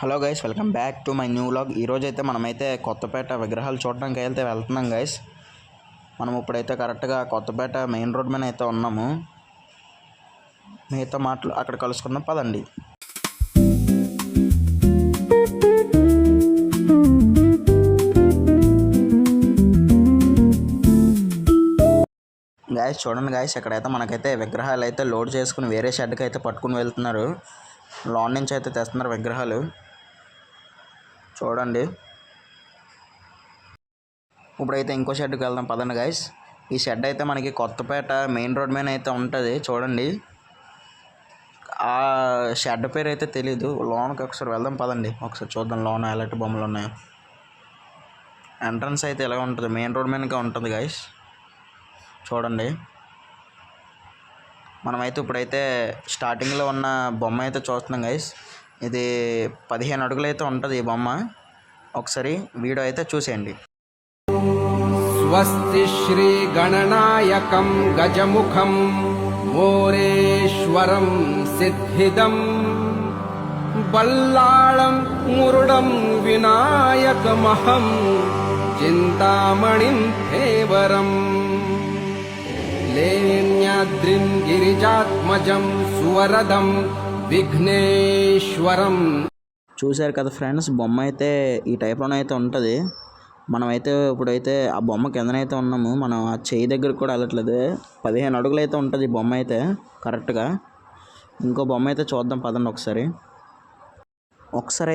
Hello guys, welcome back to my new vlog. ఈరోజు అయితే మనమైతే కొత్తపేట విగ్రహాలు చూడడానికి అయితే వెళ్తున్నాం గైస్. మనం ఇప్పుడైతే కరెక్ట్గా కొత్తపేట మెయిన్ రోడ్ మీద అయితే ఉన్నాము. మీతో అక్కడ కలుసుకుందాం పదండి. గాయస్ చూడండి గాయస్, ఇక్కడైతే మనకైతే విగ్రహాలు అయితే లోడ్ చేసుకుని వేరే షెడ్కి అయితే పట్టుకుని వెళ్తున్నారు. లోన్ నుంచి అయితే తెస్తున్నారు విగ్రహాలు. చూడండి, ఇప్పుడైతే ఇంకో షెడ్కి వెళ్దాం పదండి గాయస్. ఈ షెడ్ అయితే మనకి కొత్తపేట మెయిన్ రోడ్ మీద అయితే ఉంటుంది. చూడండి, ఆ షెడ్ పేరు అయితే తెలీదు. లోన్కి ఒకసారి వెళ్దాం పదండి, ఒకసారి చూద్దాం లోన్ ఎలాంటి బొమ్మలు ఉన్నాయో. ఎంట్రన్స్ అయితే ఇలా ఉంటుంది, మెయిన్ రోడ్ మీదగా ఉంటుంది గాయస్. చూడండి, మనమైతే ఇప్పుడైతే స్టార్టింగ్లో ఉన్న బొమ్మ అయితే చూస్తున్నాం గైస్. ఇది 15 అడుగులు అయితే ఉంటుంది ఈ బొమ్మ. ఒకసారి వీడియో అయితే చూసేయండి. స్వస్తి శ్రీ గణనాయకం గజముఖం మోరేశ్వరం సిద్ధిదం బల్లాళం మురుడం వినాయకమహం చింతామణిం దేవరం లేన్యాద్రిం గిరిజాత్మజం సువరదం విఘ్నేశ్వరం. చూశారు కదా ఫ్రెండ్స్, బొమ్మ అయితే ఈ టైప్లోనే అయితే ఉంటుంది. మనమైతే ఇప్పుడైతే ఆ బొమ్మ కిందనైతే ఉన్నాము. మనం ఆ చెయ్యి దగ్గరకు కూడా వెళ్ళట్లేదు. 15 అడుగులు అయితే ఉంటుంది ఈ బొమ్మ అయితే కరెక్ట్గా. ఇంకో బొమ్మ అయితే చూద్దాం పదండి ఒకసారి.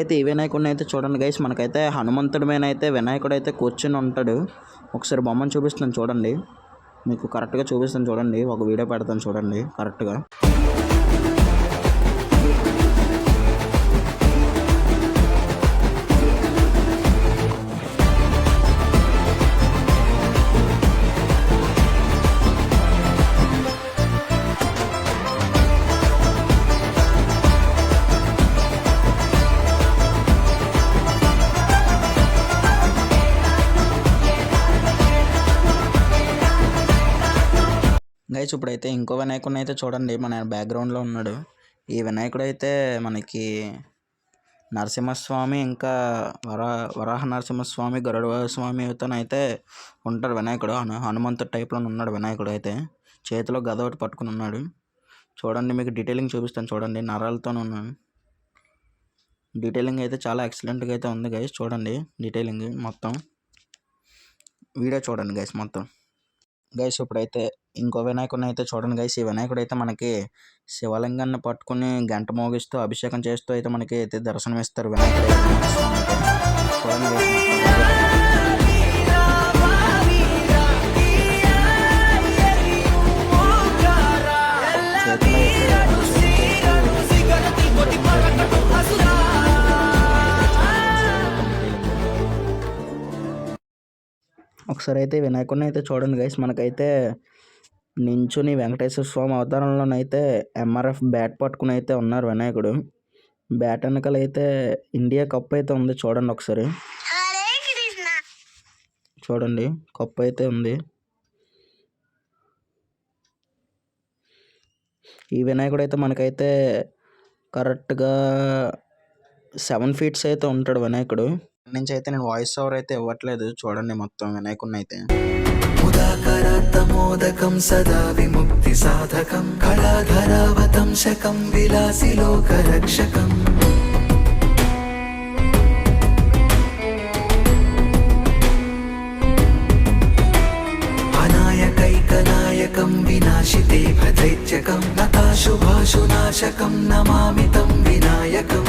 అయితే ఈ వినాయకుడిని అయితే చూడండి గైస్. మనకైతే హనుమంతుడి మీద అయితే వినాయకుడు అయితే కూర్చొని ఉంటాడు. ఒకసారి బొమ్మను చూపిస్తాను చూడండి, మీకు కరెక్ట్గా చూపిస్తాను చూడండి. ఒక వీడియో పెడతాను చూడండి కరెక్ట్గా. గైస్ ఇప్పుడైతే ఇంకో వినాయకుడిని అయితే చూడండి, మన బ్యాక్గ్రౌండ్లో ఉన్నాడు. ఈ వినాయకుడు అయితే మనకి నరసింహస్వామి, ఇంకా వరాహ నరసింహస్వామి, గరుడ స్వామితో అయితే ఉంటాడు వినాయకుడు. హనుమంతుడు టైప్లో ఉన్నాడు వినాయకుడు అయితే. చేతిలో గద ఒకటి పట్టుకుని ఉన్నాడు. చూడండి, మీకు డీటెయిలింగ్ చూపిస్తాను చూడండి. నరాలతో ఉన్నాడు. డీటెయిలింగ్ అయితే చాలా ఎక్సలెంట్గా అయితే ఉంది గైస్. చూడండి డీటెయిలింగ్ మొత్తం, వీడియో చూడండి గైస్ మొత్తం. గైస్ ఇప్పుడైతే ఇంకో వినాయకుడిని అయితే చూడండి గైస్. ఈ వినాయకుడు అయితే మనకి శివలింగాన్ని పట్టుకుని గంట మోగిస్తూ అభిషేకం చేస్తూ అయితే మనకి అయితే దర్శనం ఇస్తారు వినాయకుడు. చూడండి ఒకసారి అయితే వినాయకుడిని అయితే చూడండి గైస్. మనకైతే నించుని వెంకటేశ్వర స్వామి అవతారంలోనైతే ఎంఆర్ఎఫ్ బ్యాట్ పట్టుకుని అయితే ఉన్నారు వినాయకుడు. బ్యాట్ వెనకాల అయితే ఇండియా కప్ అయితే ఉంది చూడండి ఒకసారి. చూడండి కప్ అయితే ఉంది. ఈ వినాయకుడు అయితే మనకైతే కరెక్ట్గా 7 ఫీట్స్ అయితే ఉంటాడు వినాయకుడు. నుంచి అయితే నేను వాయిస్ ఓవర్ అయితే ఇవ్వట్లేదు. చూడండి మొత్తం వినాయకుడిని అయితే. ఉదాకరాత్తమోదకం సదా విముక్తి సాధకం కళాధరావతంశకం విలాసి లోకరక్షకం అనాయకైకనాయకం వినాశితే భదైత్యకం నతాశుభాశునాశకం నమామి తం వినాయకం.